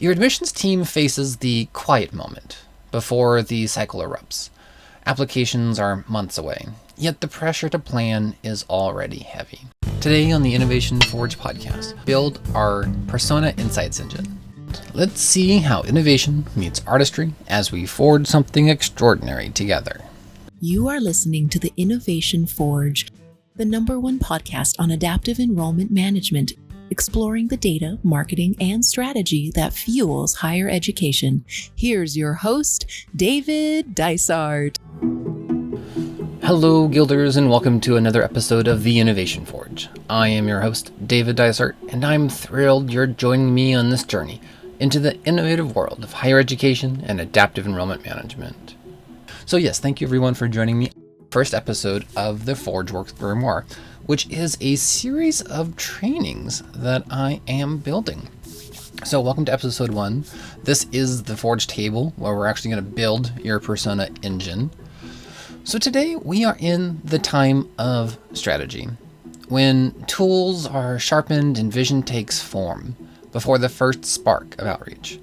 Your admissions team faces the quiet moment before the cycle erupts. Applications are months away, yet the pressure to plan is already heavy. Today on the Innovation Forge podcast, build our Persona Insights engine. Let's see how innovation meets artistry as we forge something extraordinary together. You are listening to the Innovation Forge, the #1 podcast on adaptive enrollment management, exploring the data, marketing, and strategy that fuels higher education. Here's your host, David Dysart. Hello, Guilders, and welcome to another episode of the Innovation Forge. I am your host, David Dysart, and I'm thrilled you're joining me on this journey into the innovative world of higher education and adaptive enrollment management. So yes, thank you everyone for joining me. First episode of the Forgeworks Grimoire, which is a series of trainings that I am building. So welcome to episode 1. This is the Forge table where we're actually going to build your Persona engine. So today we are in the time of strategy, when tools are sharpened and vision takes form before the first spark of outreach.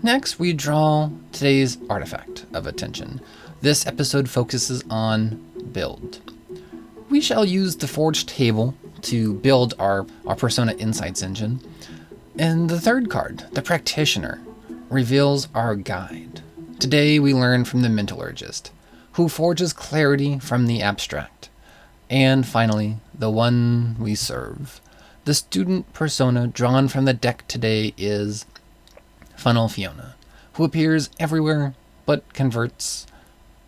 Next, we draw today's artifact of attention. This episode focuses on build. We shall use the Forge table to build our Persona Insights engine. And the third card, the Practitioner, reveals our guide. Today we learn from the Mentallurgist, who forges clarity from the abstract. And finally, the one we serve. The student persona drawn from the deck today is Funnel Fiona, who appears everywhere but converts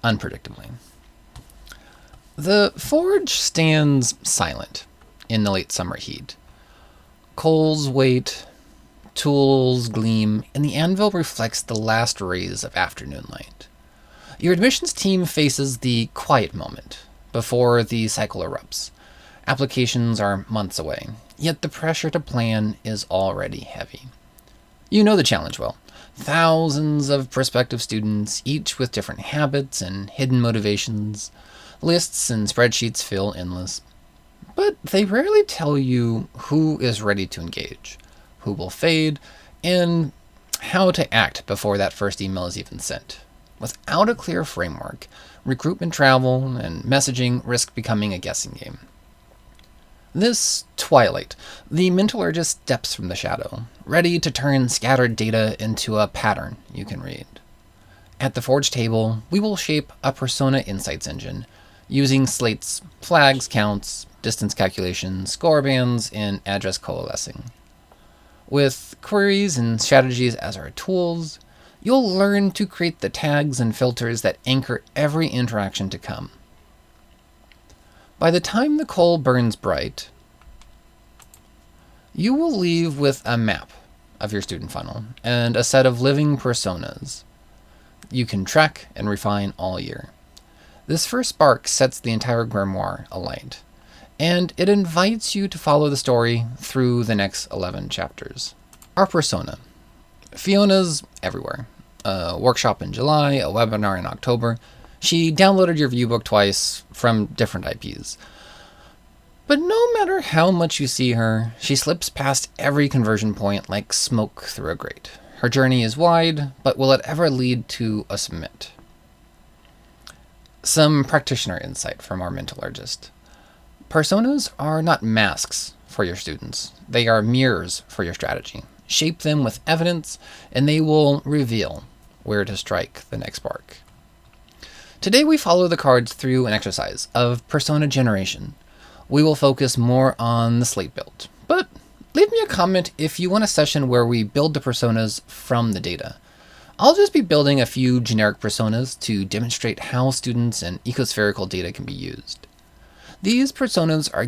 unpredictably. The Forge stands silent in the late summer heat. Coals wait, tools gleam, and the anvil reflects the last rays of afternoon light. Your admissions team faces the quiet moment before the cycle erupts. Applications are months away, yet the pressure to plan is already heavy. You know the challenge well. Thousands of prospective students, each with different habits and hidden motivations. Lists and spreadsheets feel endless. But they rarely tell you who is ready to engage, who will fade, and how to act before that first email is even sent. Without a clear framework, recruitment travel and messaging risk becoming a guessing game. This twilight, the Mentallurgist steps from the shadow, ready to turn scattered data into a pattern you can read. At the Forge table, we will shape a Persona Insights engine, using Slate's flags, counts, distance calculations, score bands, and address coalescing. With queries and strategies as our tools, you'll learn to create the tags and filters that anchor every interaction to come. By the time the coal burns bright, you will leave with a map of your student funnel and a set of living personas you can track and refine all year. This first spark sets the entire grimoire alight, and it invites you to follow the story through the next 11 chapters. Our persona. Fiona's everywhere. A workshop in July, a webinar in October. She downloaded your viewbook twice from different IPs. But no matter how much you see her, she slips past every conversion point like smoke through a grate. Her journey is wide, but will it ever lead to a submit? Some practitioner insight from our Mentallurgist. Personas are not masks for your students. They are mirrors for your strategy. Shape them with evidence, and they will reveal where to strike the next spark. Today we follow the cards through an exercise of persona generation. We will focus more on the Slate build, but leave me a comment if you want a session where we build the personas from the data. I'll just be building a few generic personas to demonstrate how students and ecospherical data can be used. These personas are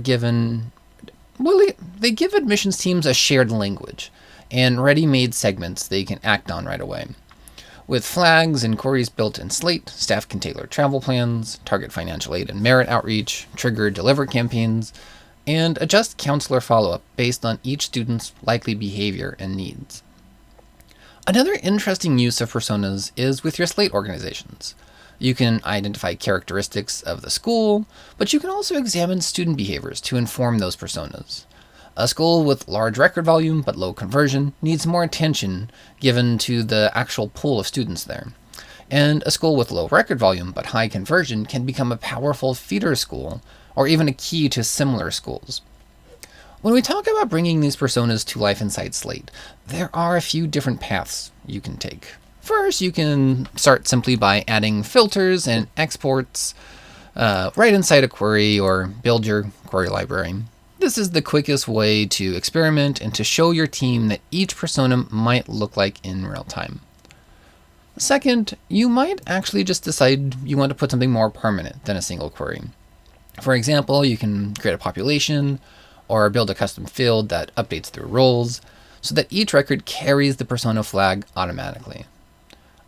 they give admissions teams a shared language and ready-made segments they can act on right away. With flags and queries built in Slate, staff can tailor travel plans, target financial aid and merit outreach, trigger deliver campaigns, and adjust counselor follow-up based on each student's likely behavior and needs. Another interesting use of personas is with your Slate organizations. You can identify characteristics of the school, but you can also examine student behaviors to inform those personas. A school with large record volume but low conversion needs more attention given to the actual pool of students there. And a school with low record volume but high conversion can become a powerful feeder school, or even a key to similar schools. When we talk about bringing these personas to life inside Slate, there are a few different paths you can take. First, you can start simply by adding filters and exports right inside a query or build your query library. This is the quickest way to experiment and to show your team that each persona might look like in real time. Second, you might actually just decide you want to put something more permanent than a single query. For example, you can create a population or build a custom field that updates through roles so that each record carries the persona flag automatically.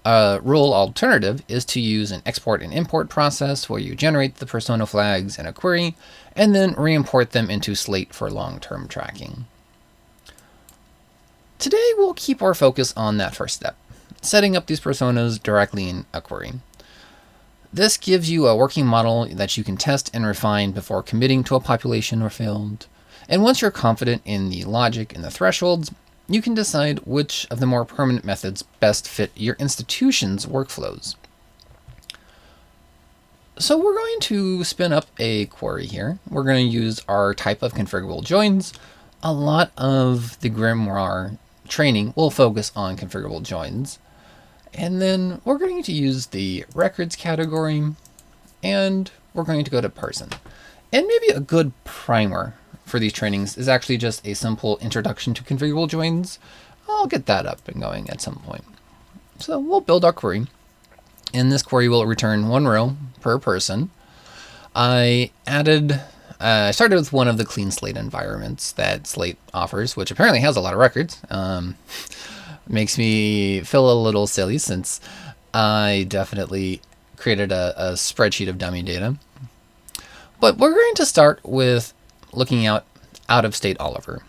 A rule alternative is to use an export and import process where you generate the persona flags in a query and then re-import them into Slate for long-term tracking. Today we'll keep our focus on that first step, setting up these personas directly in a query. This gives you a working model that you can test and refine before committing to a population or field. And once you're confident in the logic and the thresholds, you can decide which of the more permanent methods best fit your institution's workflows. So we're going to spin up a query here. We're going to use our type of configurable joins. A lot of the Grimoire training will focus on configurable joins. And then we're going to use the records category, and we're going to go to person. And maybe a good primer for these trainings is actually just a simple introduction to configurable joins. I'll get that up and going at some point. So we'll build our query. And this query will return one row per person. I started with one of the clean slate environments that Slate offers, which apparently has a lot of records. Makes me feel a little silly since I definitely created a spreadsheet of dummy data. But we're going to start with looking out of state Oliver.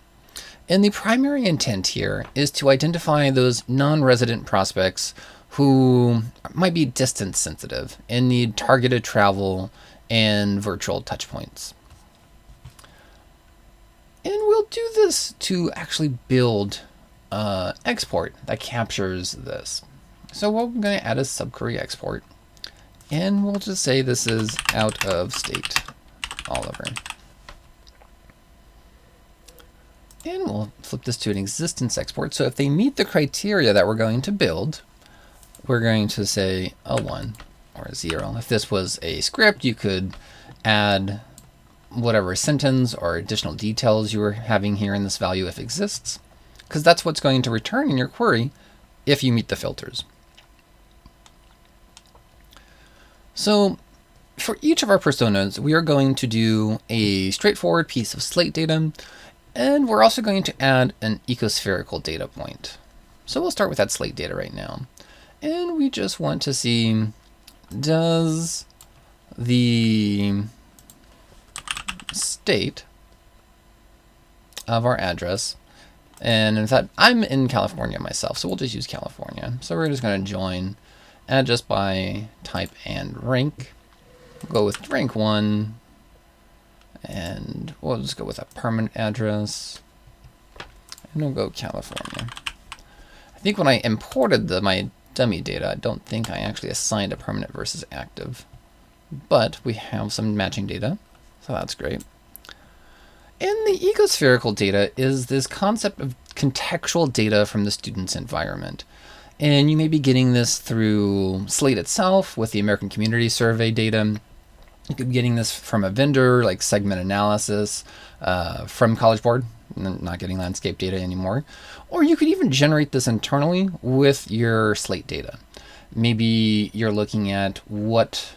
And the primary intent here is to identify those non-resident prospects who might be distance sensitive and need targeted travel and virtual touchpoints. And we'll do this to actually build an export that captures this. So we're going to add a subquery export, and we'll just say this is out of state Oliver. And we'll flip this to an existence export. So if they meet the criteria that we're going to build, we're going to say a 1 or a 0. If this was a script, you could add whatever sentence or additional details you were having here in this value if exists, because that's what's going to return in your query if you meet the filters. So for each of our personas, we are going to do a straightforward piece of Slate data, and we're also going to add an ecospherical data point. So we'll start with that Slate data right now. And we just want to see, does the state of our address, and in fact, I'm in California myself, so we'll just use California. So we're just going to join address by type and rank. We'll go with rank 1, and we'll just go with a permanent address, and we'll go California. I think when I imported my dummy data, I don't think I actually assigned a permanent versus active, but we have some matching data, so that's great. And the ecospherical data is this concept of contextual data from the student's environment. And you may be getting this through Slate itself with the American Community Survey data. You could be getting this from a vendor like Segment Analysis from College Board, not getting landscape data anymore. Or you could even generate this internally with your Slate data. Maybe you're looking at what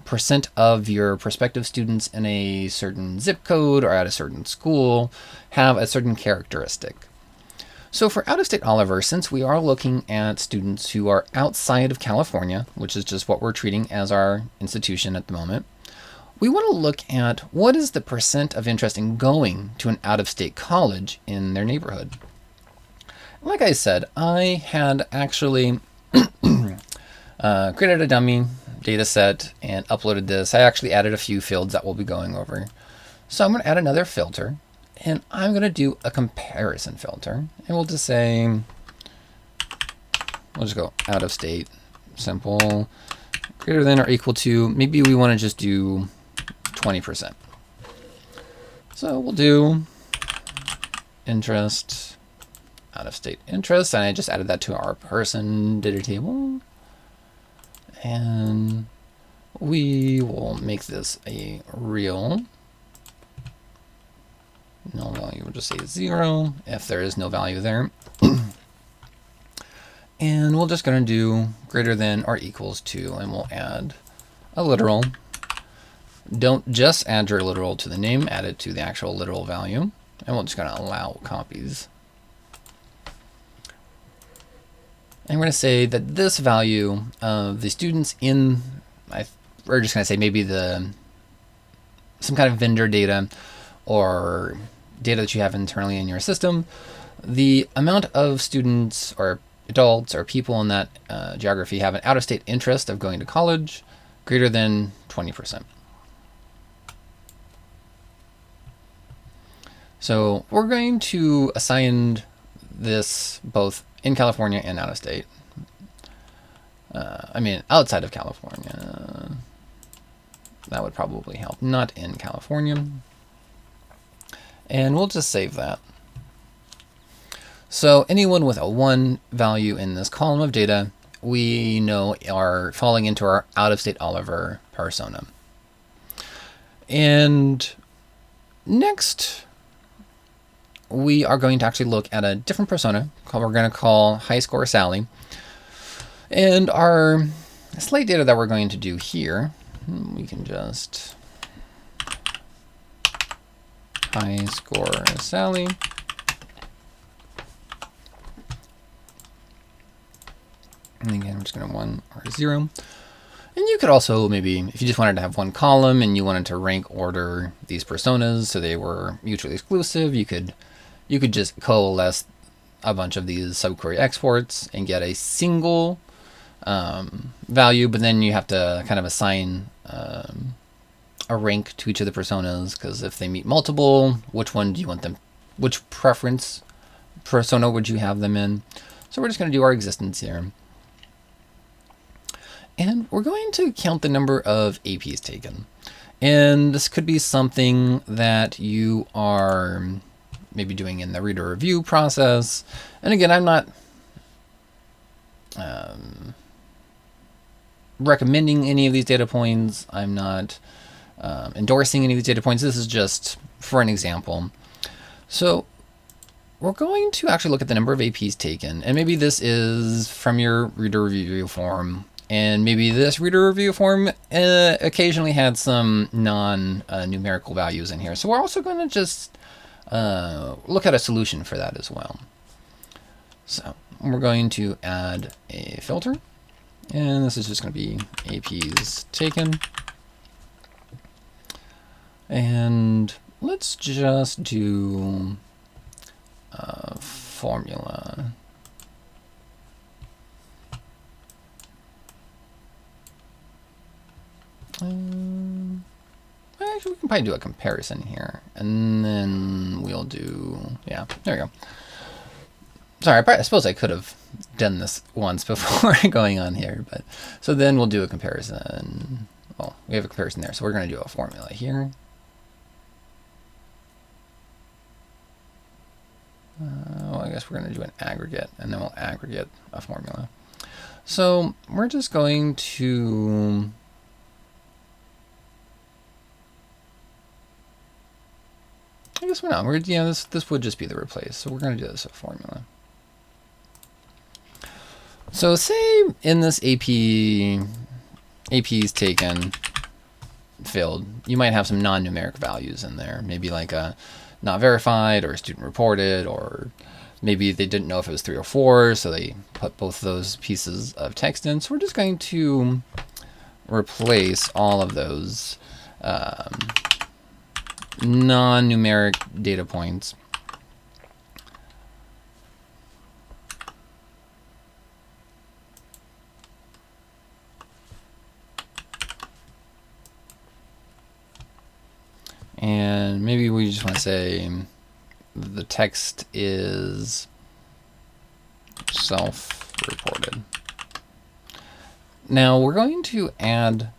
percent of your prospective students in a certain zip code or at a certain school have a certain characteristic. So for out-of-state Oliver, since we are looking at students who are outside of California, which is just what we're treating as our institution at the moment, we want to look at what is the percent of interest in going to an out-of-state college in their neighborhood. Like I said, I had actually created a dummy data set and uploaded this. I actually added a few fields that we'll be going over. So I'm going to add another filter, And I'm going to do a comparison filter. And we'll just say, we'll just go out of state, simple, greater than or equal to, maybe we want to just do 20%. So we'll do interest, out of state interest, and I just added that to our person data table. And we will make this a real. No value, we'll just say 0 if there is no value there. And we're just going to do greater than or equals to, and we'll add a literal. Don't just add your literal to the name, add it to the actual literal value. And we're just going to allow copies. And we're going to say that this value of the students in, we're just going to say maybe some kind of vendor data or data that you have internally in your system, the amount of students or adults or people in that geography have an out-of-state interest of going to college greater than 20%. So we're going to assign this both in California and out of state. I mean, outside of California. That would probably help. Not in California. And we'll just save that. So anyone with a 1 value in this column of data, we know are falling into our out-of-state Oliver persona. And next, we are going to actually look at a different persona we're going to call High Score Sally. And our Slate data that we're going to do here, we can just High Score Sally. And again, I'm just going to 1 or 0. And you could also maybe, if you just wanted to have one column and you wanted to rank order these personas so they were mutually exclusive, you could just coalesce a bunch of these subquery exports and get a single value, but then you have to kind of assign a rank to each of the personas, because if they meet multiple, which one do you want them, which preference persona would you have them in? So we're just going to do our existence here. And we're going to count the number of APs taken. And this could be something that you are maybe doing in the reader review process. And again, I'm not recommending any of these data points. I'm not endorsing any of these data points. This is just for an example. So we're going to actually look at the number of APs taken. And maybe this is from your reader review form. And maybe this reader review form occasionally had some non-numerical values in here. So we're also going to just look at a solution for that as well. So we're going to add a filter. And this is just going to be APs taken. And let's just do a formula. Actually, we can probably do a comparison here, and then we'll do, yeah, there we go. Sorry, I suppose I could have done this once before going on here, but so then we'll do a comparison. Well, we have a comparison there, so we're going to do a formula here. Well, I guess we're going to do an aggregate, and then we'll aggregate a formula. So we're just going to I guess we're not. This would just be the replace. So we're going to do this as a formula. So say in this APs taken field, you might have some non-numeric values in there. Maybe like a not verified or student reported, or maybe they didn't know if it was 3 or 4, so they put both those pieces of text in. So we're just going to replace all of those non-numeric data points and maybe we just want to say the text is self-reported. Now we're going to add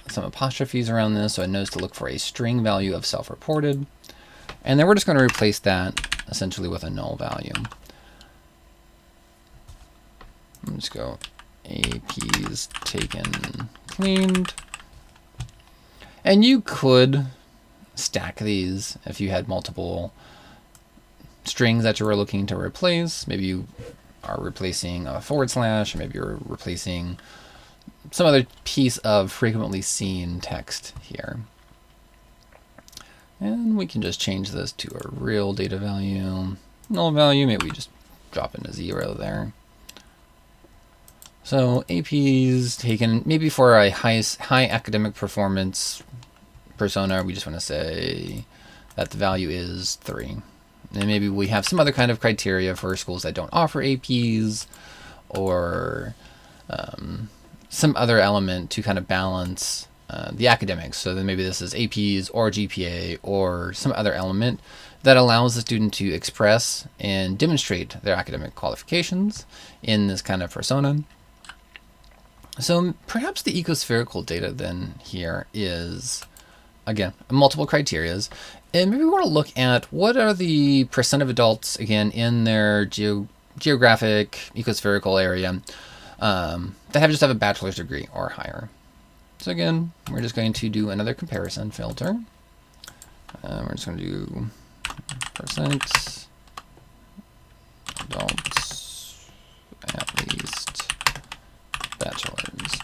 some apostrophes around this so it knows to look for a string value of self-reported. And then we're just going to replace that essentially with a null value. Let's go APs taken, cleaned. And you could stack these if you had multiple strings that you were looking to replace. Maybe you are replacing a /, or maybe you're replacing some other piece of frequently seen text here. And we can just change this to a real data value, null value. Maybe we just drop in a 0 there. So APs taken, maybe for a high academic performance persona, we just want to say that the value is 3. And maybe we have some other kind of criteria for schools that don't offer APs, or some other element to kind of balance the academics. So then maybe this is APs or GPA or some other element that allows the student to express and demonstrate their academic qualifications in this kind of persona. So perhaps the ecospherical data then here is, again, multiple criterias. And maybe we want to look at what are the percent of adults, again, in their geographic ecospherical area that just have a bachelor's degree or higher. So again, we're just going to do another comparison filter. We're just going to do percent adults at least bachelor's.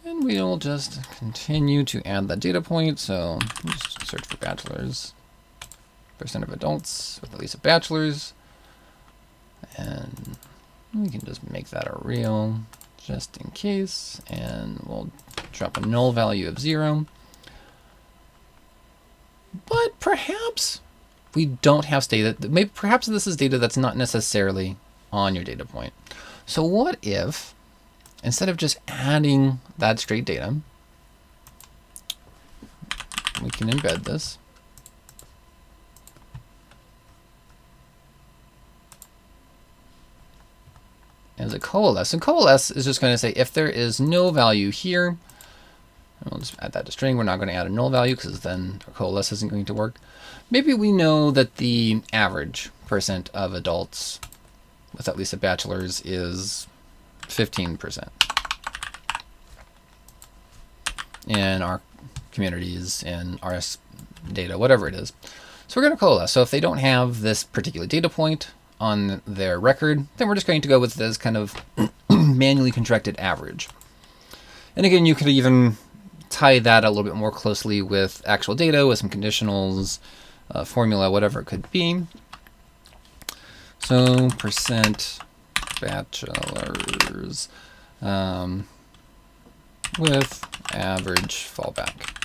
And we'll just continue to add that data point. So we'll just search for bachelor's. Percent of adults with at least a bachelor's. And we can just make that a real just in case. And we'll drop a null value of 0. But perhaps we don't have data. Maybe perhaps this is data that's not necessarily on your data point. So what if, instead of just adding that straight data, we can embed this. As a coalesce. And coalesce is just going to say if there is no value here, and we'll just add that to string. We're not going to add a null value because then a coalesce isn't going to work. Maybe we know that the average percent of adults with at least a bachelor's is 15% in our communities, in RS data, whatever it is. So we're going to coalesce. So if they don't have this particular data point on their record, then we're just going to go with this kind of manually constructed average. And again, you could even tie that a little bit more closely with actual data, with some conditionals, formula, whatever it could be. So percent bachelor's with average fallback.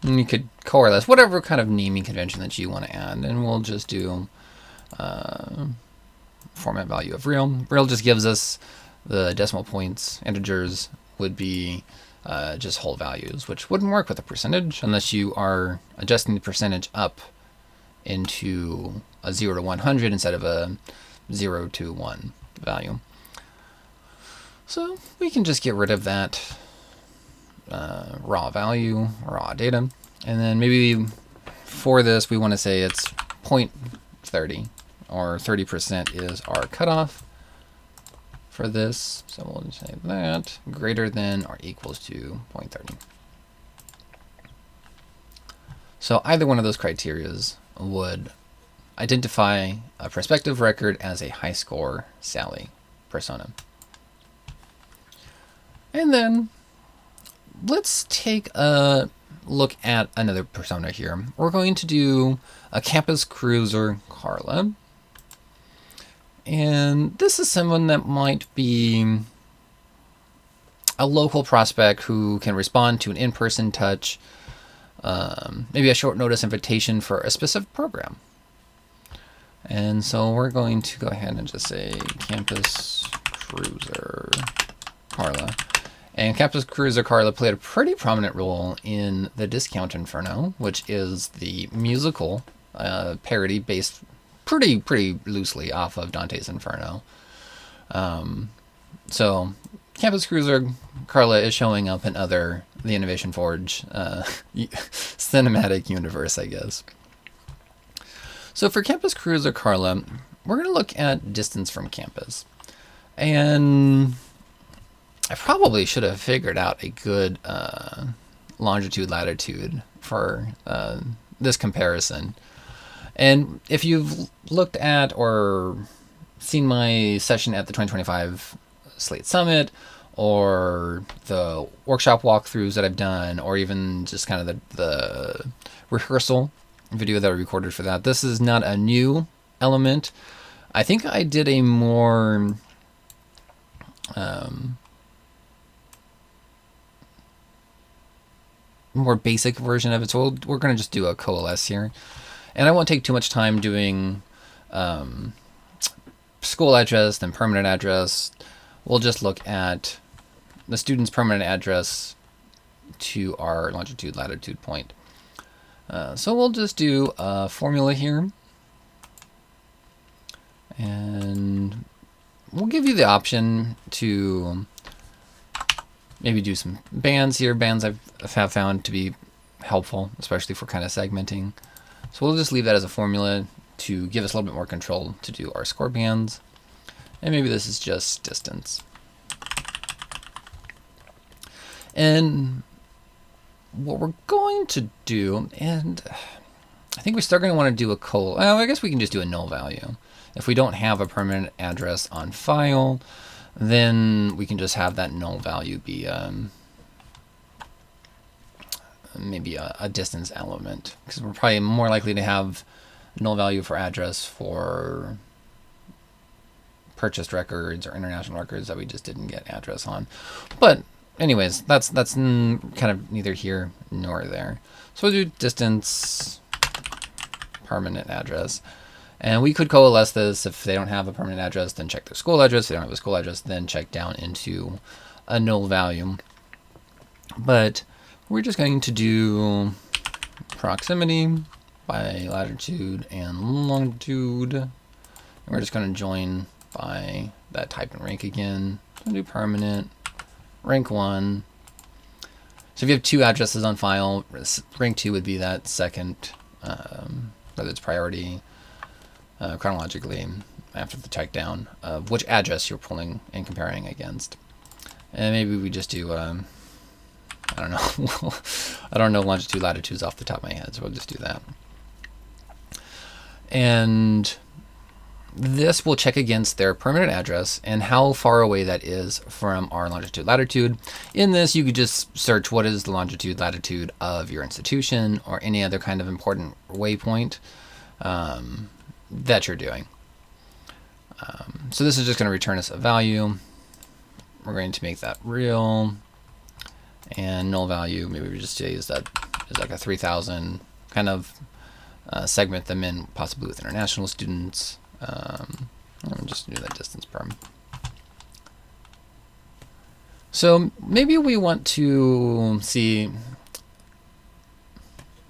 And you could coalesce whatever kind of naming convention that you want to add, and we'll just do format value of real. Real just gives us the decimal points. Integers would be just whole values, which wouldn't work with a percentage unless you are adjusting the percentage up into a 0 to 100 instead of a 0 to 1 value. So we can just get rid of that raw value, raw data. And then maybe for this, we want to say it's 0.30 or 30% is our cutoff for this. So we'll just say that greater than or equals to 0.30. So either one of those criterias would identify a prospective record as a high score Sally persona. And then let's take a look at another persona here. We're going to do a campus cruiser Carla. And this is someone that might be a local prospect who can respond to an in-person touch, maybe a short notice invitation for a specific program. And so we're going to go ahead and just say campus cruiser Carla. And Campus Cruiser Carla played a pretty prominent role in the Discount Inferno, which is the musical parody based pretty loosely off of Dante's Inferno. So Campus Cruiser Carla is showing up in the Innovation Forge cinematic universe, I guess. So for Campus Cruiser Carla, we're going to look at distance from campus. And I probably should have figured out a good longitude, latitude for this comparison. And if you've looked at or seen my session at the 2025 Slate Summit, or the workshop walkthroughs that I've done, or even just kind of the rehearsal video that I recorded for that, this is not a new element. I think I did a more basic version of it, so we're going to just do a coalesce here. And I won't take too much time doing school address, then permanent address. We'll just look at the student's permanent address to our longitude, latitude point. So we'll just do a formula here. And we'll give you the option to maybe do some bands here. Bands I've found to be helpful, especially for kind of segmenting. So we'll just leave that as a formula to give us a little bit more control to do our score bands. And maybe this is just distance. And what we're going to do, and I think we're still going to want to do I guess we can just do a null value. If we don't have a permanent address on file, then we can just have that null value be maybe a distance element, because we're probably more likely to have null value for address for purchased records or international records that we just didn't get address on. But anyways, that's kind of neither here nor there. So we'll do distance permanent address. And we could coalesce this. If they don't have a permanent address, then check their school address. If they don't have a school address, then check down into a null value. But we're just going to do proximity by latitude and longitude. And we're just going to join by that type and rank again. We'll do permanent, rank 1. So if you have 2 addresses on file, rank 2 would be that second, whether it's priority, chronologically after the check down of which address you're pulling and comparing against. And maybe we just do I don't know I don't know longitude latitudes off the top of my head, so we'll just do that. And this will check against their permanent address and how far away that is from our longitude latitude. In this, you could just search what is the longitude latitude of your institution or any other kind of important waypoint that you're doing. So this is just going to return us a value. We're going to make that real, and null value, maybe we just use that as like a 3000, kind of segment them in possibly with international students. I'll just do that distance perm. So maybe we want to see,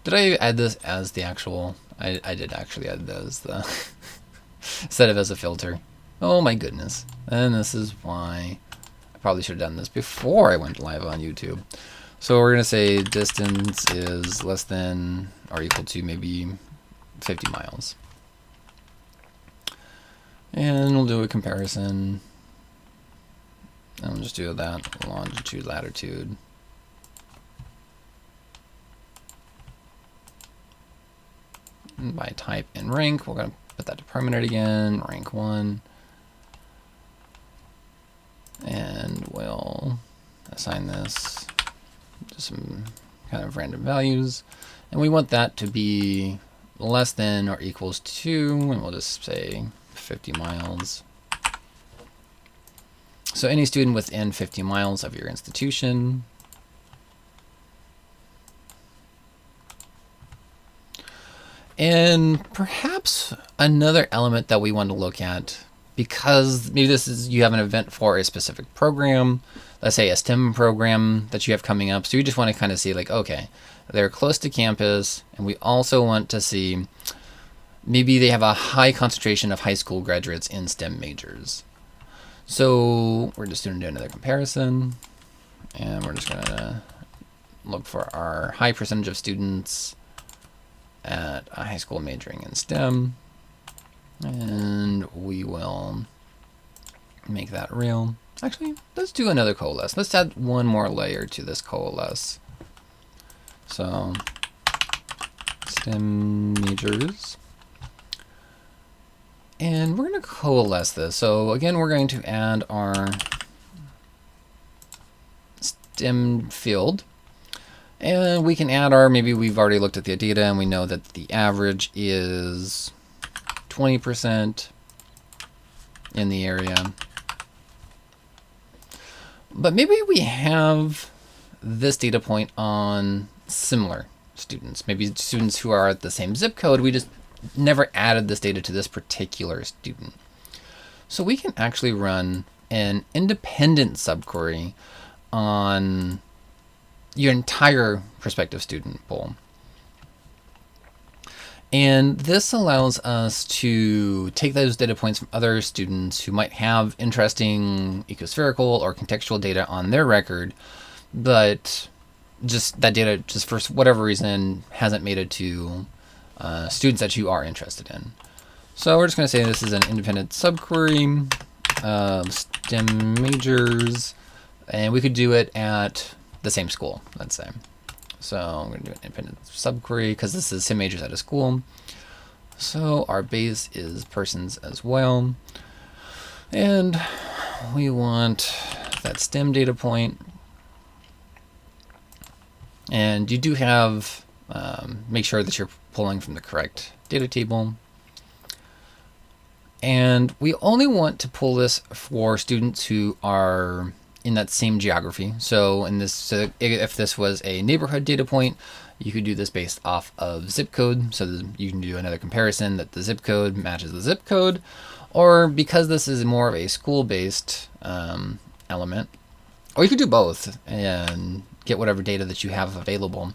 did I add this as the actual, I did actually add those instead of as a filter. Oh my goodness. And this is why I probably should have done this before I went live on YouTube. So we're going to say distance is less than or equal to maybe 50 miles. And we'll do a comparison. And we'll just do that longitude, latitude. And by type and rank, we're going to put that to permanent again, rank 1. And we'll assign this to some kind of random values. And we want that to be less than or equals to, and we'll just say 50 miles. So any student within 50 miles of your institution. And perhaps another element that we want to look at, because maybe you have an event for a specific program, let's say a STEM program that you have coming up. So you just want to kind of see like, okay, they're close to campus, and we also want to see maybe they have a high concentration of high school graduates in STEM majors. So we're just going to do another comparison, and we're just going to look for our high percentage of students at a high school majoring in STEM. And we will make that real. Actually, let's do another coalesce. Let's add one more layer to this coalesce. So, STEM majors. And we're going to coalesce this. So again, we're going to add our STEM field. And we can add our, maybe we've already looked at the data and we know that the average is 20% in the area. But maybe we have this data point on similar students. Maybe students who are at the same zip code, we just never added this data to this particular student. So we can actually run an independent subquery on your entire prospective student pool. And this allows us to take those data points from other students who might have interesting ecospherical or contextual data on their record, but just that data, just for whatever reason, hasn't made it to students that you are interested in. So we're just going to say this is an independent subquery of STEM majors, and we could do it at the same school, let's say. So I'm going to do an independent subquery because this is STEM majors at a school. So our base is persons as well. And we want that STEM data point. And you do have, make sure that you're pulling from the correct data table. And we only want to pull this for students who are in that same geography. So in this, so if this was a neighborhood data point, you could do this based off of zip code. So you can do another comparison that the zip code matches the zip code, or because this is more of a school-based element, or you could do both and get whatever data that you have available.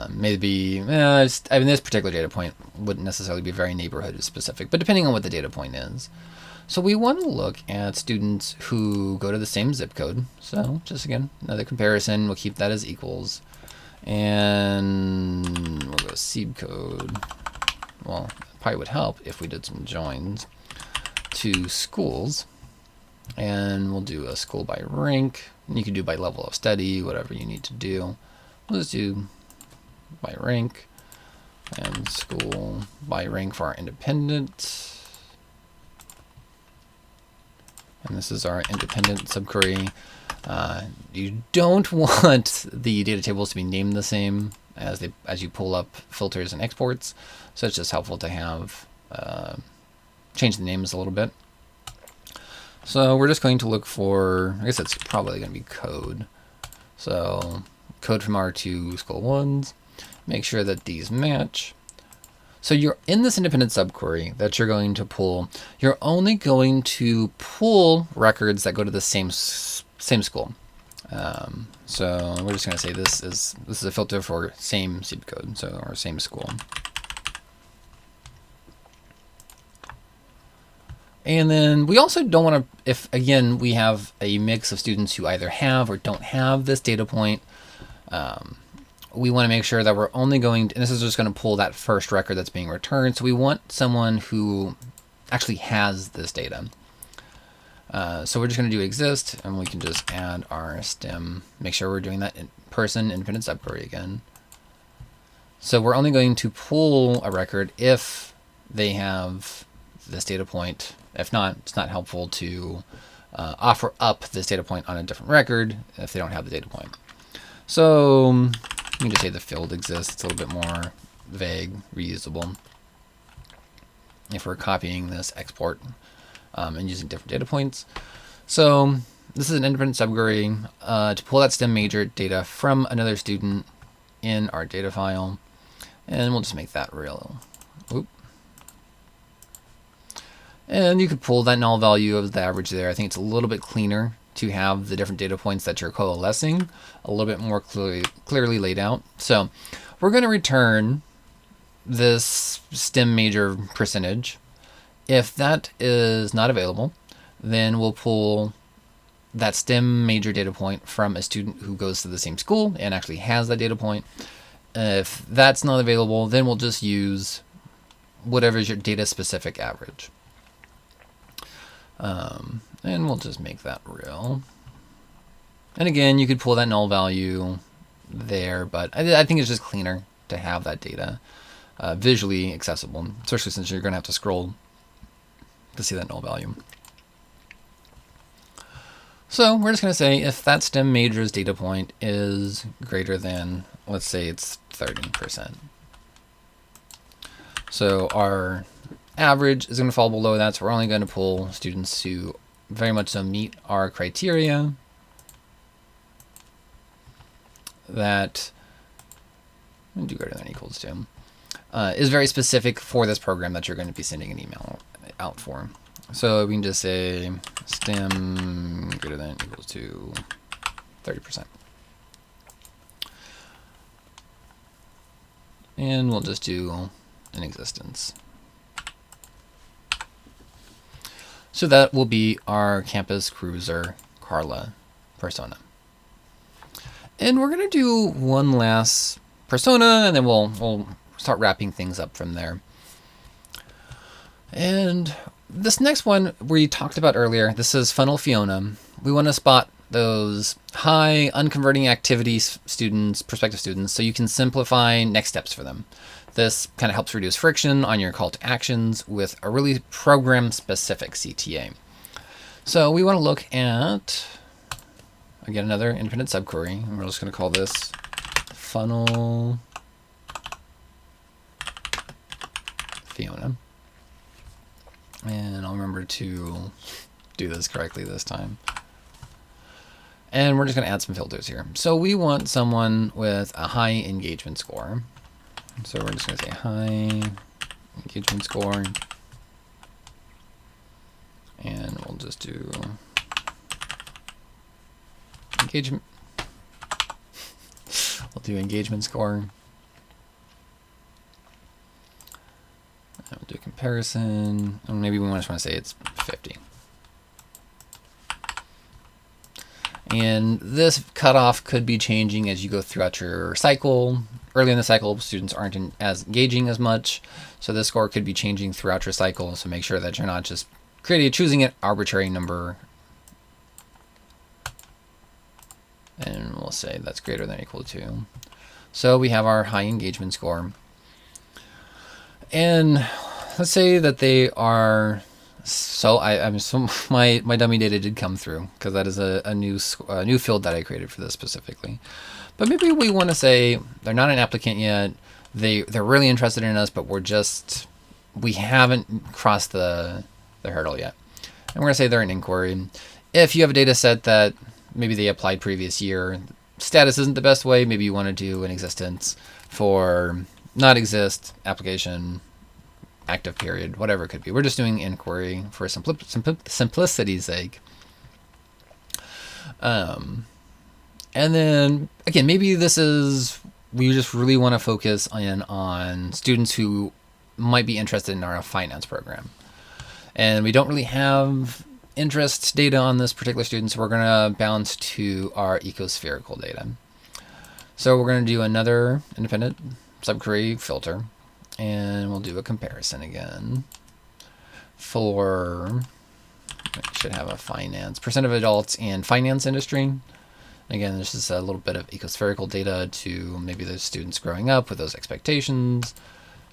Maybe, I mean, this particular data point wouldn't necessarily be very neighborhood specific, but depending on what the data point is. So we want to look at students who go to the same zip code. So just again, another comparison, we'll keep that as equals. And we'll go seed code. Well, it probably would help if we did some joins to schools. And we'll do a school by rank. You can do by level of study, whatever you need to do. We'll just do by rank and school by rank for our independent. And this is our independent subquery. You don't want the data tables to be named the same as you pull up filters and exports. So it's just helpful to have change the names a little bit. So we're just going to look for, I guess it's probably going to be code. So code from our two school ones. Make sure that these match. So you're in this independent subquery that you're going to pull. You're only going to pull records that go to the same school. So we're just going to say this is a filter for same zip code, so our same school. And then we also don't want to, if again we have a mix of students who either have or don't have this data point, we want to make sure that we're only going to, and this is just going to pull that first record that's being returned. So we want someone who actually has this data. So we're just going to do exist, and we can just add our STEM, make sure we're doing that in person independent subquery again. So we're only going to pull a record if they have this data point. If not, it's not helpful to offer up this data point on a different record if they don't have the data point. So you can just say the field exists. It's a little bit more vague, reusable. If we're copying this export and using different data points. So this is an independent subquery to pull that STEM major data from another student in our data file. And we'll just make that real. Oop. And you could pull that null value of the average there. I think it's a little bit cleaner to have the different data points that you're coalescing a little bit more clearly laid out. So we're going to return this STEM major percentage. If that is not available, then we'll pull that STEM major data point from a student who goes to the same school and actually has that data point. If that's not available, then we'll just use whatever is your data specific average. And we'll just make that real. And again, you could pull that null value there, but I think it's just cleaner to have that data visually accessible, especially since you're going to have to scroll to see that null value. So we're just going to say if that STEM major's data point is greater than, let's say it's 30%. So our average is going to fall below that, so we're only going to pull students who very much so meet our criteria that do greater than or equals to is very specific for this program that you're going to be sending an email out for. So we can just say STEM greater than or equals to 30%. And we'll just do in existence. So that will be our campus Cruiser Carla persona. And we're going to do one last persona, and then we'll start wrapping things up from there. And this next one we talked about earlier, this is Funnel Fiona. We want to spot those high unconverting activity students, prospective students, so you can simplify next steps for them. This kind of helps reduce friction on your call to actions with a really program-specific CTA. So we want to look at, again, another independent subquery. And we're just going to call this Funnel Fiona. And I'll remember to do this correctly this time. And we're just going to add some filters here. So we want someone with a high engagement score. So we're just going to say high engagement score. And we'll just do engagement. We'll do engagement score. And we'll do a comparison. And maybe we just want to say it's 50. And this cutoff could be changing as you go throughout your cycle. Early in the cycle, students aren't as engaging as much, so this score could be changing throughout your cycle. So make sure that you're not just choosing an arbitrary number. And we'll say that's greater than or equal to. So we have our high engagement score. And let's say that they are... So my dummy data did come through because that is a new field that I created for this specifically. But maybe we want to say they're not an applicant yet. They're really interested in us, but we haven't crossed the hurdle yet. And we're gonna say they're an inquiry. If you have a data set that maybe they applied previous year, status isn't the best way. Maybe you want to do an existence for not exist application. Active period, whatever it could be. We're just doing inquiry for simplicity's sake. And then, again, maybe we just really want to focus on students who might be interested in our finance program. And we don't really have interest data on this particular student, so we're going to bounce to our ecospherical data. So we're going to do another independent subquery filter. And we'll do a comparison again for, should have a finance, percent of adults in finance industry. Again, this is a little bit of ecospherical data to maybe those students growing up with those expectations.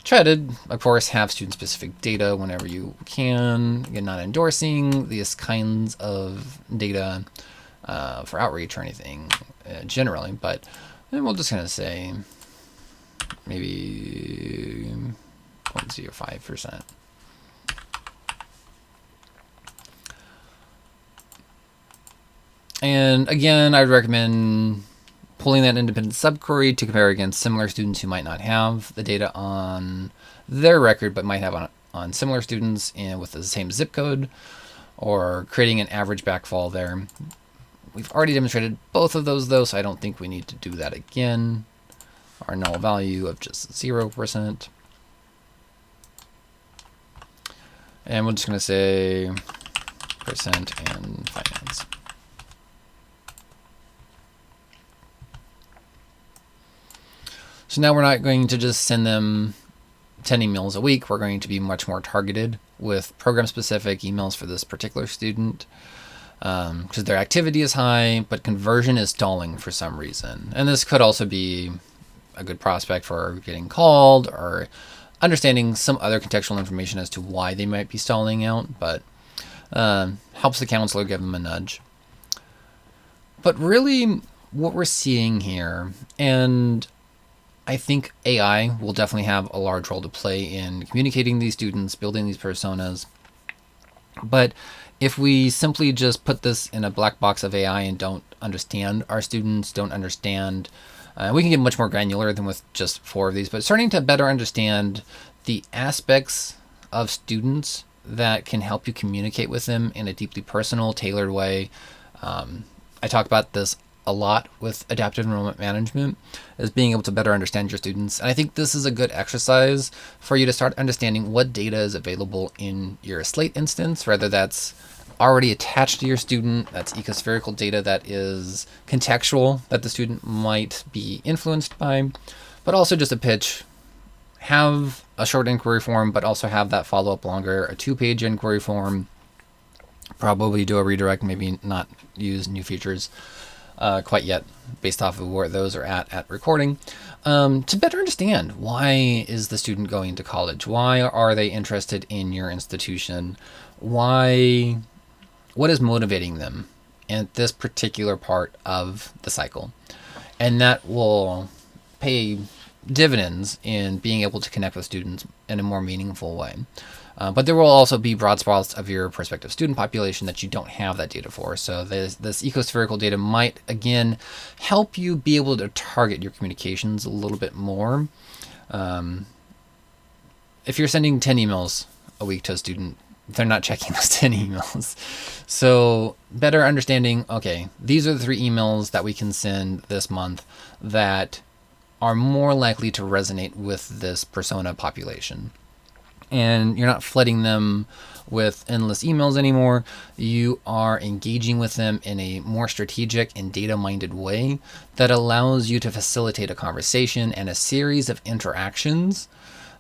Try to, of course, have student-specific data whenever you can. Again, not endorsing these kinds of data for outreach or anything generally, but then we're just going to say, maybe 0.05%. And again, I would recommend pulling that independent subquery to compare against similar students who might not have the data on their record, but might have on similar students with the same zip code, or creating an average backfall there. We've already demonstrated both of those though, so I don't think we need to do that again. Our null value of just 0%. And we're just going to say percent and finance. So now we're not going to just send them 10 emails a week. We're going to be much more targeted with program-specific emails for this particular student, because their activity is high, but conversion is stalling for some reason. And this could also be a good prospect for getting called or understanding some other contextual information as to why they might be stalling out, but helps the counselor give them a nudge. But really what we're seeing here, and I think AI will definitely have a large role to play in communicating these students, building these personas. But if we simply just put this in a black box of AI and don't understand our students, don't understand, we can get much more granular than with just 4 of these, but starting to better understand the aspects of students that can help you communicate with them in a deeply personal, tailored way. I talk about this a lot with adaptive enrollment management, is being able to better understand your students. And I think this is a good exercise for you to start understanding what data is available in your Slate instance, whether that's already attached to your student, that's ecospherical data that is contextual, that the student might be influenced by, but also just a pitch. Have a short inquiry form, but also have that follow-up longer, a 2-page inquiry form. Probably do a redirect, maybe not use new features quite yet, based off of where those are at recording, to better understand why is the student going to college? Why are they interested in your institution? What is motivating them at this particular part of the cycle? And that will pay dividends in being able to connect with students in a more meaningful way. But there will also be broad swaths of your prospective student population that you don't have that data for. So this ecospherical data might, again, help you be able to target your communications a little bit more. If you're sending 10 emails a week to a student, they're not checking those 10 emails. So better understanding, okay, these are the 3 emails that we can send this month that are more likely to resonate with this persona population. And you're not flooding them with endless emails anymore. You are engaging with them in a more strategic and data-minded way that allows you to facilitate a conversation and a series of interactions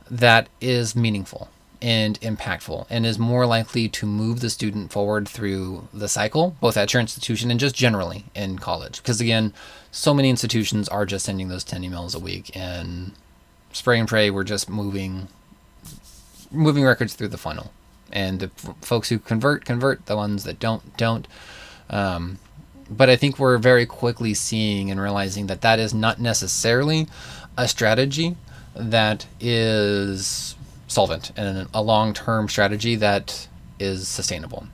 that is meaningful and impactful and is more likely to move the student forward through the cycle, both at your institution and just generally in college. Because again, so many institutions are just sending those 10 emails a week, and spray and pray, we're just moving records through the funnel. And the folks who convert, the ones that don't. But I think we're very quickly seeing and realizing that that is not necessarily a strategy that is solvent and a long-term strategy that is sustainable.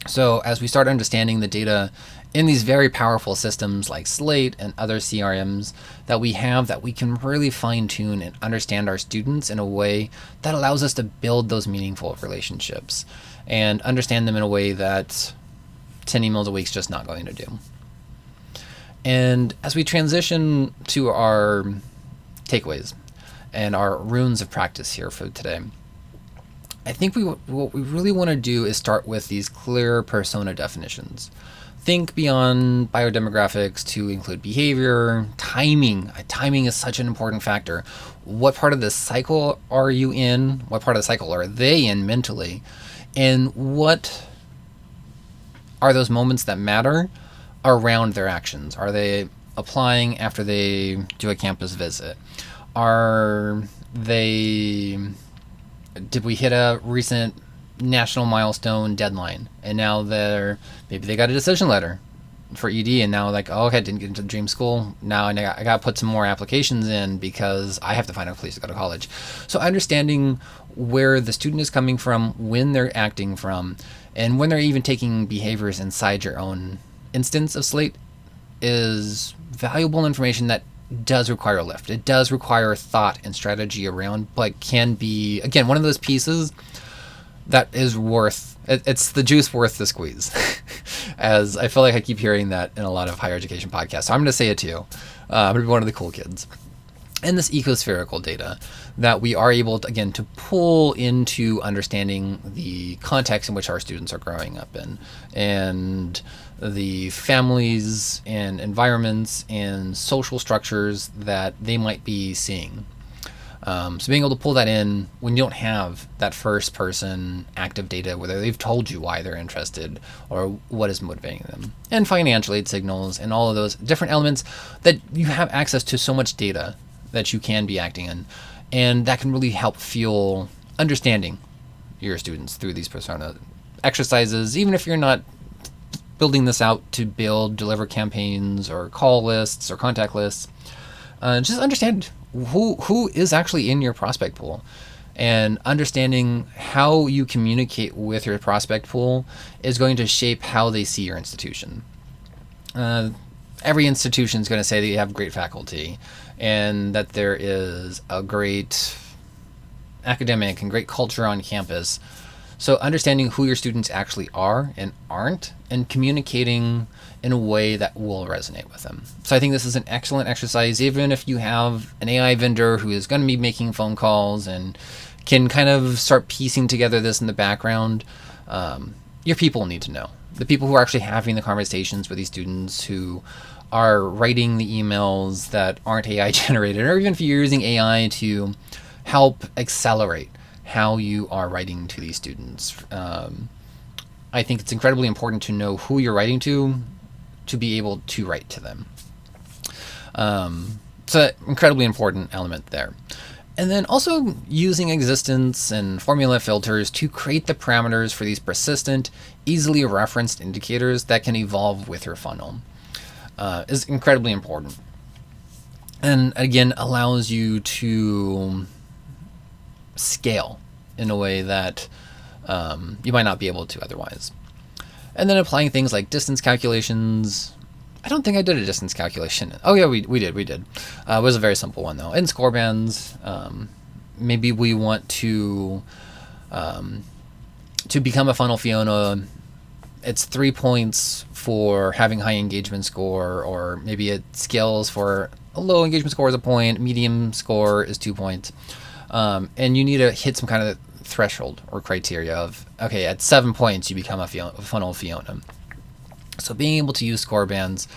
So as we start understanding the data in these very powerful systems like Slate and other CRMs that we have, that we can really fine-tune and understand our students in a way that allows us to build those meaningful relationships and understand them in a way that 10 emails a week is just not going to do. And as we transition to our takeaways and our runes of practice here for today, I think what we really want to do is start with these clear persona definitions. Think beyond biodemographics to include behavior, timing. Timing is such an important factor. What part of the cycle are you in? What part of the cycle are they in mentally? And what are those moments that matter around their actions? Are they applying after they do a campus visit? Did we hit a recent national milestone deadline, and now maybe they got a decision letter for ED, and now like, oh, okay, I didn't get into the dream school. Now I got to put some more applications in because I have to find a place to go to college. So understanding where the student is coming from, when they're acting from, and when they're even taking behaviors inside your own instance of Slate is valuable information that does require a lift. It does require thought and strategy around, but can be, again, one of those pieces that is worth, it's the juice worth the squeeze. As I feel like I keep hearing that in a lot of higher education podcasts. So I'm going to say it too. I'm going to be one of the cool kids. And this ecospherical data that we are able to, again, to pull into understanding the context in which our students are growing up in, and the families and environments and social structures that they might be seeing. So being able to pull that in when you don't have that first person active data, whether they've told you why they're interested or what is motivating them, and financial aid signals and all of those different elements that you have access to so much data that you can be acting in, and that can really help fuel understanding your students through these persona exercises, even if you're not building this out to deliver campaigns or call lists or contact lists. Just understand who is actually in your prospect pool, and understanding how you communicate with your prospect pool is going to shape how they see your institution. Every institution is going to say that you have great faculty and that there is a great academic and great culture on campus. So understanding who your students actually are and aren't, and communicating in a way that will resonate with them. So I think this is an excellent exercise, even if you have an AI vendor who is going to be making phone calls and can kind of start piecing together this in the background. Your people need to know. The people who are actually having the conversations with these students, who are writing the emails that aren't AI generated, or even if you're using AI to help accelerate how you are writing to these students. I think it's incredibly important to know who you're writing to be able to write to them. So an incredibly important element there. And then also using existence and formula filters to create the parameters for these persistent, easily referenced indicators that can evolve with your funnel is incredibly important. And again, allows you to scale in a way that you might not be able to otherwise. And then applying things like distance calculations. I don't think I did a distance calculation. Oh yeah, we did. It was a very simple one though. And score bands. Maybe we want to become a Funnel Fiona. It's 3 points for having high engagement score, or maybe it scales for a low engagement score is a point, medium score is 2 points. And you need to hit some kind of threshold or criteria of, okay, at 7 points you become a Funnel Fiona. So being able to use score bands,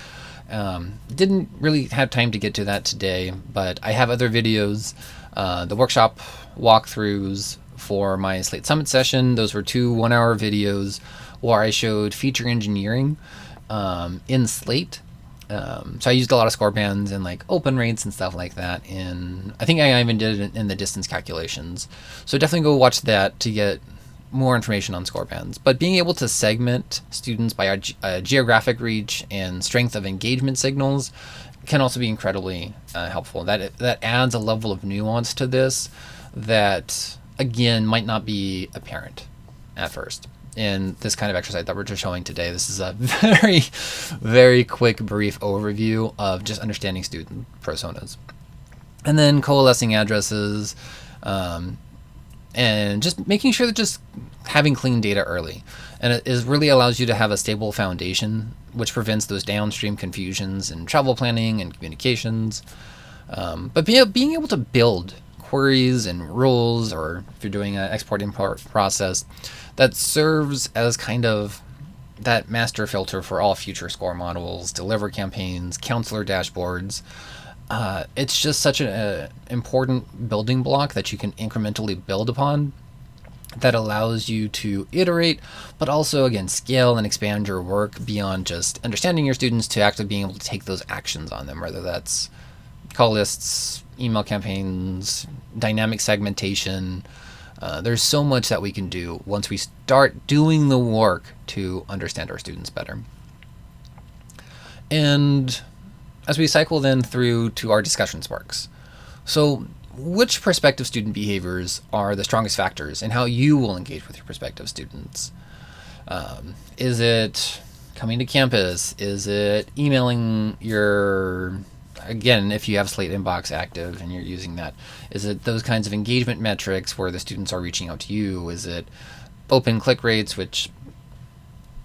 didn't really have time to get to that today, but I have other videos, the workshop walkthroughs for my Slate Summit session. Those were 2 one-hour videos where I showed feature engineering in Slate. So I used a lot of score bands and like open rates and stuff like that. And I think I even did it in the distance calculations. So definitely go watch that to get more information on score bands. But being able to segment students by geographic reach and strength of engagement signals can also be incredibly helpful. That adds a level of nuance to this that, again, might not be apparent at first. In this kind of exercise that we're just showing today, this is a very, very quick, brief overview of just understanding student personas. And then coalescing addresses, and just making sure that just having clean data early. And it really allows you to have a stable foundation, which prevents those downstream confusions in travel planning and communications. But being able to build queries and rules, or if you're doing an export-import process, that serves as kind of that master filter for all future score models, deliver campaigns, counselor dashboards. It's just such an important building block that you can incrementally build upon, that allows you to iterate, but also, again, scale and expand your work beyond just understanding your students to actually being able to take those actions on them, whether that's call lists, email campaigns, dynamic segmentation. There's so much that we can do once we start doing the work to understand our students better. And as we cycle then through to our discussion sparks. So which prospective student behaviors are the strongest factors in how you will engage with your prospective students? Is it coming to campus? Is it emailing your again, if you have Slate Inbox active and you're using that, is it those kinds of engagement metrics where the students are reaching out to you? Is it open click rates, which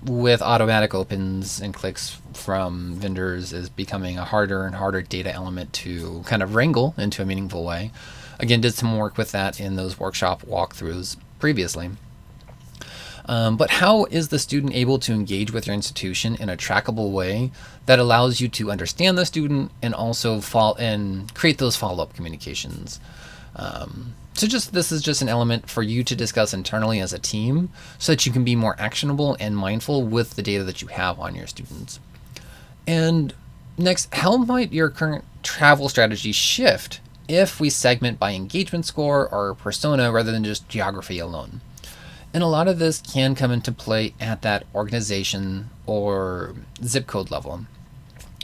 with automatic opens and clicks from vendors is becoming a harder and harder data element to kind of wrangle into a meaningful way. Again, did some work with that in those workshop walkthroughs previously. But how is the student able to engage with your institution in a trackable way that allows you to understand the student and also create those follow-up communications? This is just an element for you to discuss internally as a team so that you can be more actionable and mindful with the data that you have on your students. And next, how might your current travel strategy shift if we segment by engagement score or persona rather than just geography alone? And a lot of this can come into play at that organization or zip code level.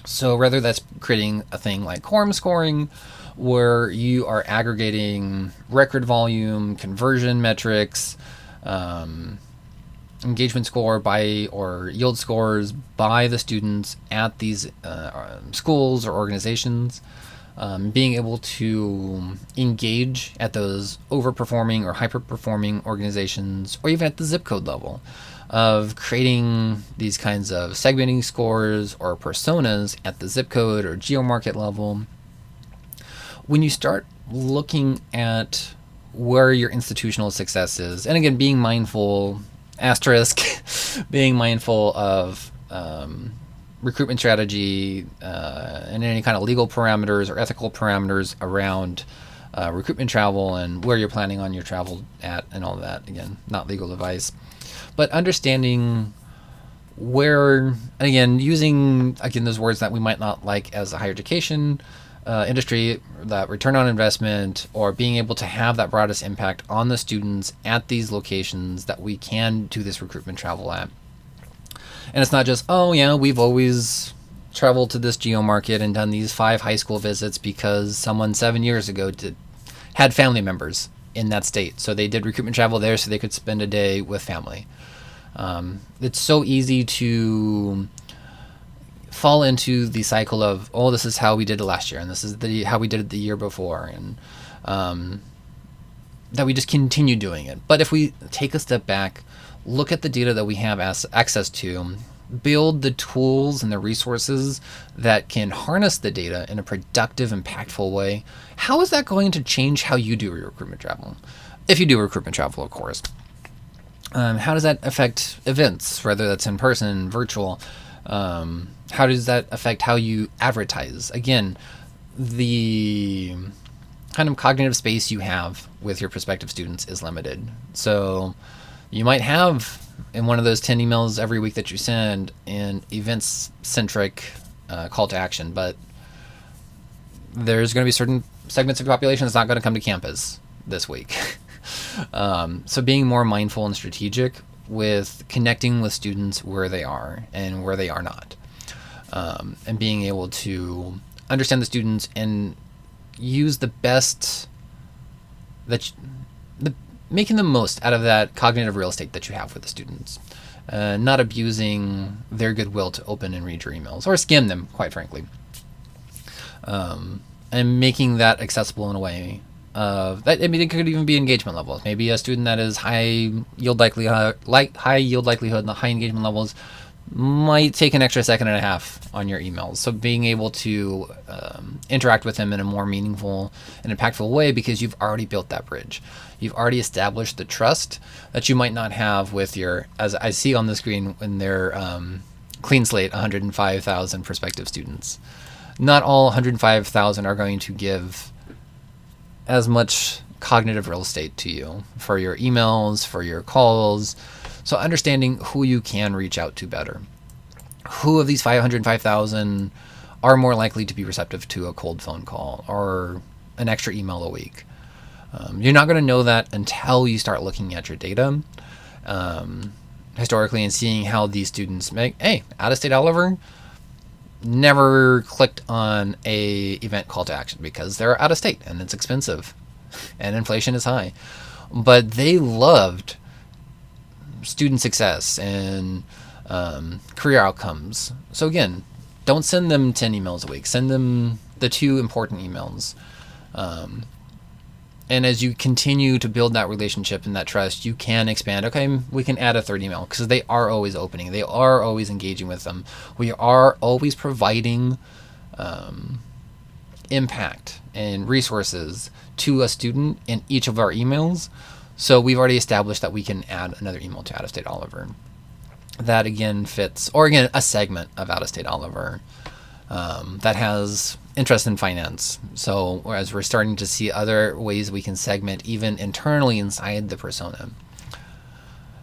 So whether that's creating a thing like quorum scoring, where you are aggregating record volume, conversion metrics, engagement score by or yield scores by the students at these schools or organizations, being able to engage at those overperforming or hyperperforming organizations, or even at the zip code level of creating these kinds of segmenting scores or personas at the zip code or geo-market level. When you start looking at where your institutional success is, and again, being mindful, asterisk, being mindful of recruitment strategy and any kind of legal parameters or ethical parameters around recruitment travel and where you're planning on your travel at and all that. Again, not legal advice, but understanding where, again, using, again, those words that we might not like as a higher education industry, that return on investment, or being able to have that broadest impact on the students at these locations that we can do this recruitment travel at. And it's not just, oh yeah, we've always traveled to this geo market and done these 5 high school visits because someone 7 years ago had family members in that state. So they did recruitment travel there so they could spend a day with family. It's so easy to fall into the cycle of, oh, this is how we did it last year, and this is how we did it the year before, and that we just continue doing it. But if we take a step back, look at the data that we have access to, build the tools and the resources that can harness the data in a productive, impactful way, how is that going to change how you do your recruitment travel? If you do recruitment travel, of course. How does that affect events, whether that's in person, virtual? How does that affect how you advertise? Again, the kind of cognitive space you have with your prospective students is limited. So you might have in one of those 10 emails every week that you send an events-centric call to action, but there's going to be certain segments of your population that's not going to come to campus this week. So being more mindful and strategic with connecting with students where they are and where they are not, and being able to understand the students and use the best making the most out of that cognitive real estate that you have with the students, not abusing their goodwill to open and read your emails or skim them, quite frankly, and making that accessible in a way that, I mean, it could even be engagement levels. Maybe a student that is high yield likelihood and the high engagement levels might take an extra second and a half on your emails. So being able to interact with them in a more meaningful and impactful way, because you've already built that bridge. You've already established the trust that you might not have with your, as I see on the screen, when they're clean slate 105,000 prospective students. Not all 105,000 are going to give as much cognitive real estate to you for your emails, for your calls. So understanding who you can reach out to better. Who of these 505,000 are more likely to be receptive to a cold phone call or an extra email a week? You're not going to know that until you start looking at your data historically and seeing how these students make, hey, out-of-state Oliver never clicked on a event call to action because they're out of state and it's expensive and inflation is high. But they loved student success and career outcomes. So again, don't send them 10 emails a week. Send them the two important emails. And as you continue to build that relationship and that trust, you can expand. Okay, we can add a third email because they are always opening. They are always engaging with them. We are always providing impact and resources to a student in each of our emails. So we've already established that we can add another email to Out-of-State Oliver. That again fits, or again, a segment of Out-of-State Oliver that has interest in finance. So as we're starting to see other ways we can segment even internally inside the persona.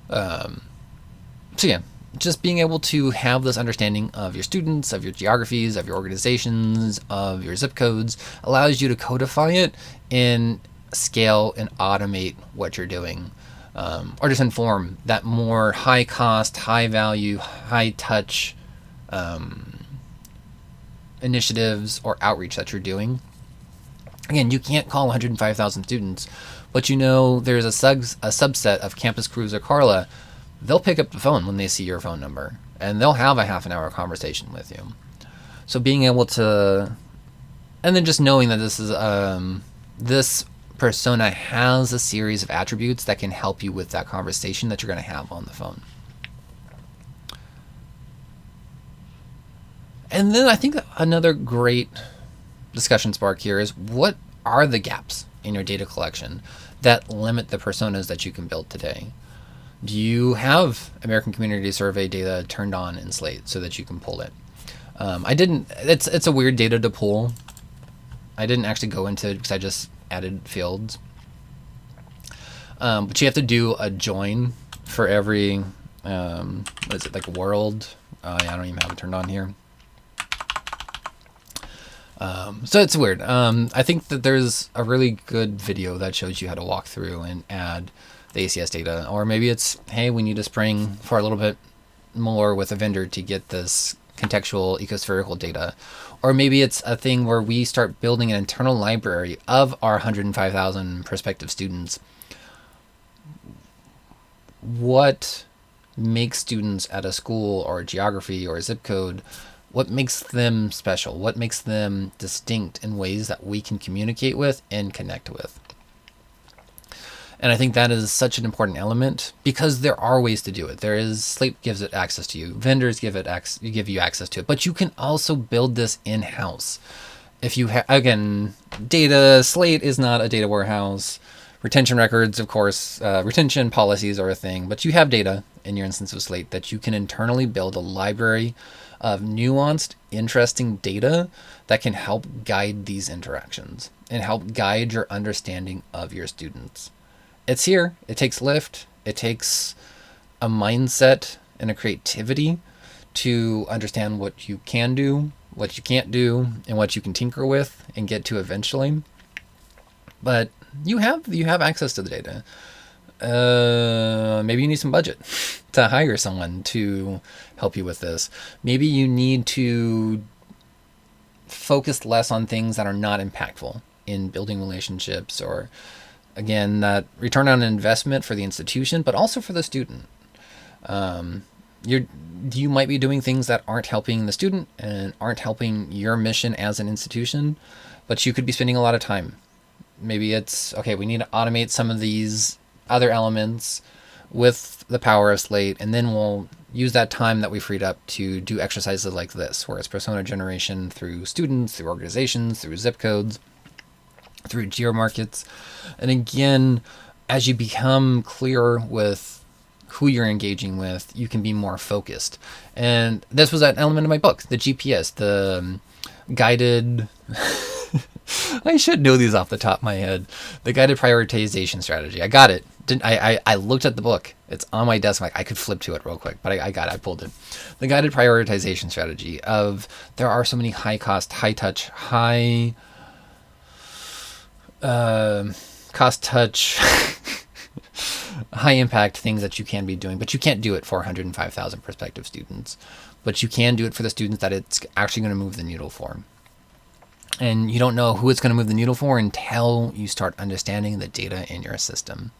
So yeah, just being able to have this understanding of your students, of your geographies, of your organizations, of your zip codes allows you to codify it and scale and automate what you're doing. Or just inform that more high cost, high value, high touch initiatives or outreach that you're doing. Again, you can't call 105,000 students, but you know there's a subset of Campus Cruiser Carla. They'll pick up the phone when they see your phone number, and they'll have a half an hour conversation with you. So being able to, and then just knowing that this is this persona has a series of attributes that can help you with that conversation that you're going to have on the phone. And then I think that another great discussion spark here is, what are the gaps in your data collection that limit the personas that you can build today? Do you have American Community Survey data turned on in Slate so that you can pull it? I didn't. It's a weird data to pull. I didn't actually go into it because I just added fields. But you have to do a join for every what is it, like world? Yeah, I don't even have it turned on here. So it's weird. I think that there's a really good video that shows you how to walk through and add the ACS data. Or maybe it's, hey, we need to spring for a little bit more with a vendor to get this contextual ecospherical data. Or maybe it's a thing where we start building an internal library of our 105,000 prospective students. What makes students at a school or a geography or a zip code, what makes them special? What makes them distinct in ways that we can communicate with and connect with? And I think that is such an important element because there are ways to do it. There is, Slate gives it access to you. Vendors give you access to it. But you can also build this in-house. If you have, again, data, Slate is not a data warehouse. Retention records, of course, retention policies are a thing. But you have data in your instance of Slate that you can internally build a library of nuanced, interesting data that can help guide these interactions and help guide your understanding of your students. It's here. It takes lift. It takes a mindset and a creativity to understand what you can do, what you can't do, and what you can tinker with and get to eventually. But you have access to the data. Maybe you need some budget to hire someone to help you with this. Maybe you need to focus less on things that are not impactful in building relationships, or again, that return on investment for the institution, but also for the student. You might be doing things that aren't helping the student and aren't helping your mission as an institution, but you could be spending a lot of time. Maybe it's, okay, we need to automate some of these other elements with the power of Slate, and then we'll use that time that we freed up to do exercises like this, where it's persona generation through students, through organizations, through zip codes, through geomarkets. And again, as you become clearer with who you're engaging with, you can be more focused. And this was an element of my book, the GPS, the guided I should know these off the top of my head. The guided prioritization strategy. I got it. I looked at the book. It's on my desk. I could flip to it real quick, but I got it. I pulled it. The guided prioritization strategy of, there are so many high cost, high touch, high cost touch, high impact things that you can be doing, but you can't do it for 105,000 prospective students. But you can do it for the students that it's actually going to move the needle for. And you don't know who it's going to move the needle for until you start understanding the data in your system.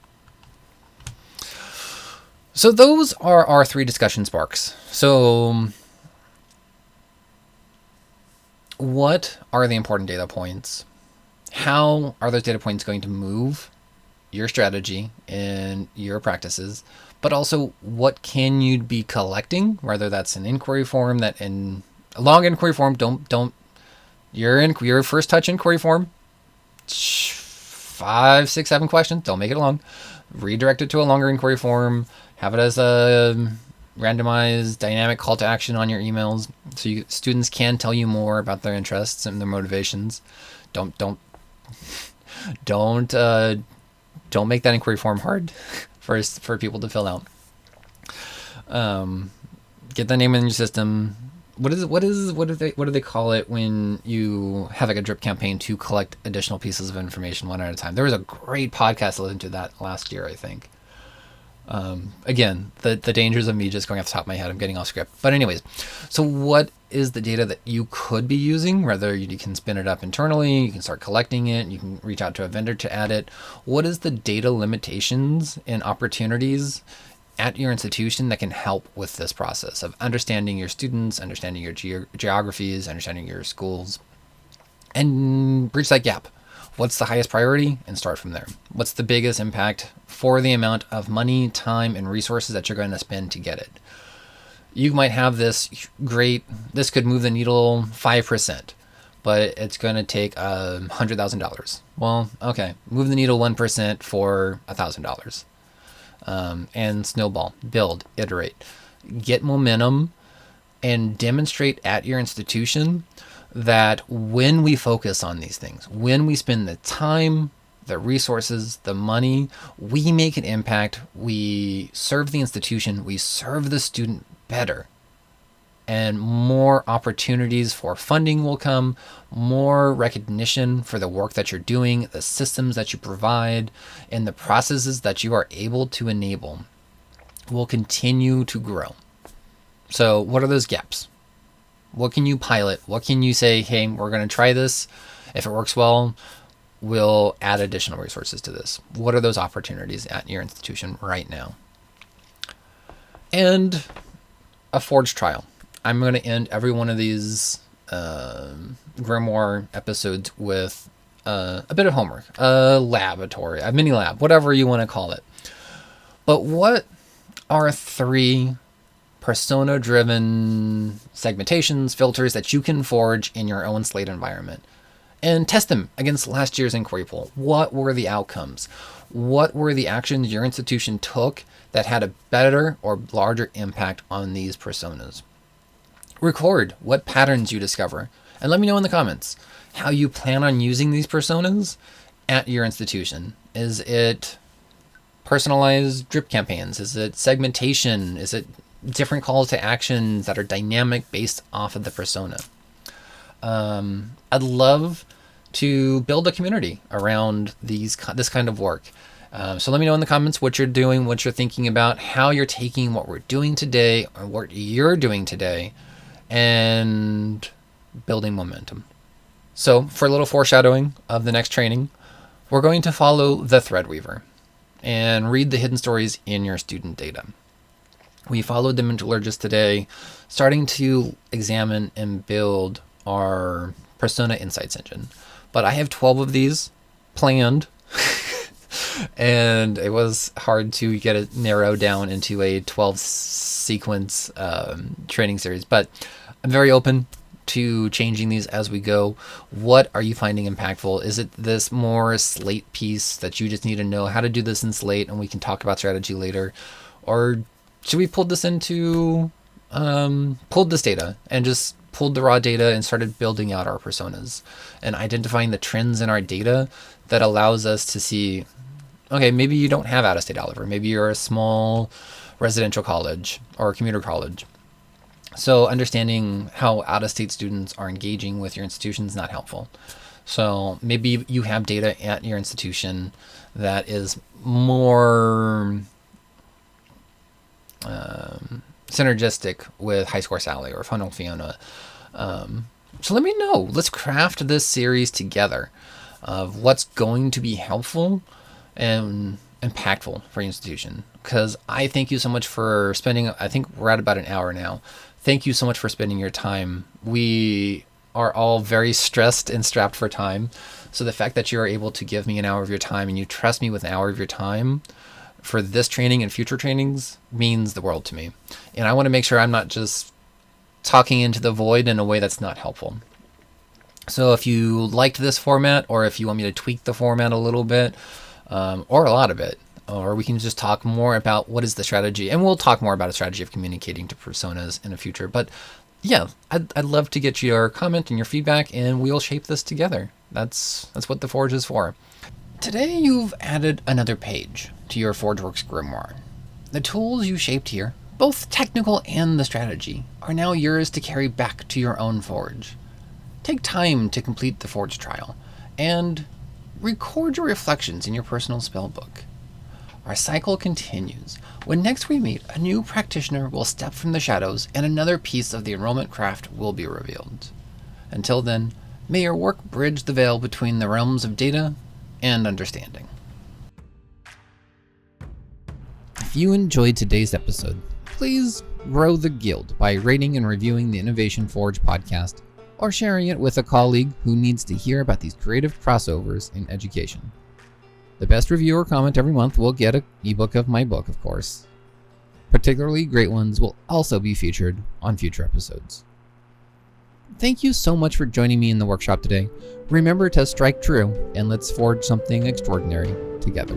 So those are our 3 discussion sparks. So what are the important data points? How are those data points going to move your strategy and your practices? But also, what can you be collecting? Whether that's an inquiry form, that in a long inquiry form, don't your first touch inquiry form, 5, 6, 7 questions. Don't make it long. Redirect it to a longer inquiry form. Have it as a randomized dynamic call to action on your emails, so students can tell you more about their interests and their motivations. Don't make that inquiry form hard for people to fill out. Get the name in your system. What do they call it when you have like a drip campaign to collect additional pieces of information one at a time? There was a great podcast I listened to that last year, I think. Again, the dangers of me just going off the top of my head. I'm getting off script. But anyways, so what is the data that you could be using? Whether you can spin it up internally, you can start collecting it, you can reach out to a vendor to add it. What is the data limitations and opportunities at your institution that can help with this process of understanding your students, understanding your geographies, understanding your schools, and bridge that gap? What's the highest priority, and start from there? What's the biggest impact for the amount of money, time, and resources that you're going to spend to get it? You might have this could move the needle 5%, but it's going to take $100,000. Well, okay, move the needle 1% for $1,000. And snowball, build, iterate, get momentum, and demonstrate at your institution that when we focus on these things, when we spend the time, the resources, the money, we make an impact, we serve the institution, we serve the student better. And more opportunities for funding will come, more recognition for the work that you're doing, the systems that you provide, and the processes that you are able to enable will continue to grow. So what are those gaps? What can you pilot? What can you say, hey, we're going to try this. If it works well, we'll add additional resources to this. What are those opportunities at your institution right now? And a Forge trial. I'm going to end every one of these Grimoire episodes with a bit of homework, a laboratory, a mini lab, whatever you want to call it. But what are 3 persona-driven segmentations, filters that you can forge in your own Slate environment? And test them against last year's inquiry poll. What were the outcomes? What were the actions your institution took that had a better or larger impact on these personas? Record what patterns you discover, and let me know in the comments how you plan on using these personas at your institution. Is it personalized drip campaigns? Is it segmentation? Is it different calls to actions that are dynamic based off of the persona? I'd love to build a community around this kind of work. So let me know in the comments what you're doing, what you're thinking about, how you're taking what we're doing today or what you're doing today and building momentum. So for a little foreshadowing of the next training, we're going to follow the Threadweaver and read the hidden stories in your student data. We followed the Mentallurgist today, starting to examine and build our persona insights engine. But I have 12 of these planned, and it was hard to get it narrowed down into a 12 sequence training series. But I'm very open to changing these as we go. What are you finding impactful? Is it this more Slate piece that you just need to know how to do this in Slate and we can talk about strategy later? Or should we pull this into, pulled this data and just pulled the raw data and started building out our personas and identifying the trends in our data that allows us to see, okay, maybe you don't have out-of-state Oliver. Maybe you're a small residential college or commuter college. So understanding how out-of-state students are engaging with your institution is not helpful. So maybe you have data at your institution that is more synergistic with High Score Sally or Funnel Fiona. So let me know. Let's craft this series together of what's going to be helpful and impactful for your institution. Because I thank you so much for spending, I think we're at about an hour now. Thank you so much for spending your time. We are all very stressed and strapped for time. So the fact that you are able to give me an hour of your time and you trust me with an hour of your time for this training and future trainings means the world to me. And I want to make sure I'm not just talking into the void in a way that's not helpful. So if you liked this format, or if you want me to tweak the format a little bit, or a lot of it, or we can just talk more about what is the strategy, and we'll talk more about a strategy of communicating to personas in the future. But yeah, I'd love to get your comment and your feedback, and we'll shape this together. That's what the Forge is for. Today you've added another page to your Forgeworks Grimoire. The tools you shaped here, both technical and the strategy, are now yours to carry back to your own Forge. Take time to complete the Forge trial, and record your reflections in your personal spellbook. Our cycle continues. When next we meet, a new practitioner will step from the shadows and another piece of the enrollment craft will be revealed. Until then, may your work bridge the veil between the realms of data and understanding. If you enjoyed today's episode, please grow the guild by rating and reviewing the Innovation Forge podcast, or sharing it with a colleague who needs to hear about these creative crossovers in education. The best review or comment every month will get an ebook of my book, of course. Particularly great ones will also be featured on future episodes. Thank you so much for joining me in the workshop today. Remember to strike true, and let's forge something extraordinary together.